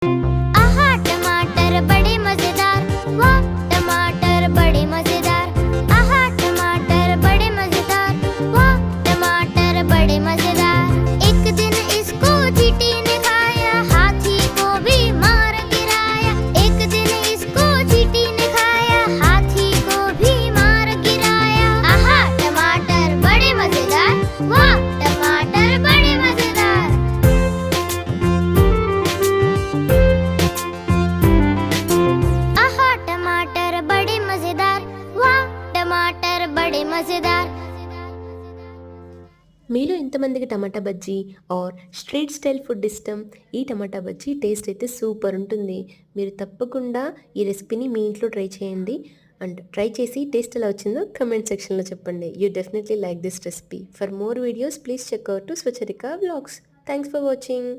आहा टमाटर बड़े मजेदार, वाह टमाटर बड़े मजेदार। आहा टमाटर बड़े मजेदार, वाह टमाटर बड़े मजेदार। एक दिन इसको चींटी ने खाया, हाथी को भी मार गिराया। एक दिन इसको चींटी ने खाया, हाथी को भी मार गिराया। आहा टमाटर बड़े मजेदार, वाह टमाटर बड़े मजेदार। आहा टमाटर बड़े मजेदार, वाह टमाटर बड़े मजेदार। మీలో ఎంతమందికి tomato bajji or street style food ఇష్టం? ఈ టమాటా బజ్జీ టేస్ట్ అయితే సూపర్ ఉంటుంది. మీరు తప్పకుండా ఈ రెసిపీని మీ ఇంట్లో ట్రై చేయండి. అండ్ ట్రై చేసి టేస్ట్ ఎలా వచ్చిందో కమెంట్ సెక్షన్లో చెప్పండి. You definitely like this recipe. For more videos please check out to Swacharika vlogs. Thanks for watching.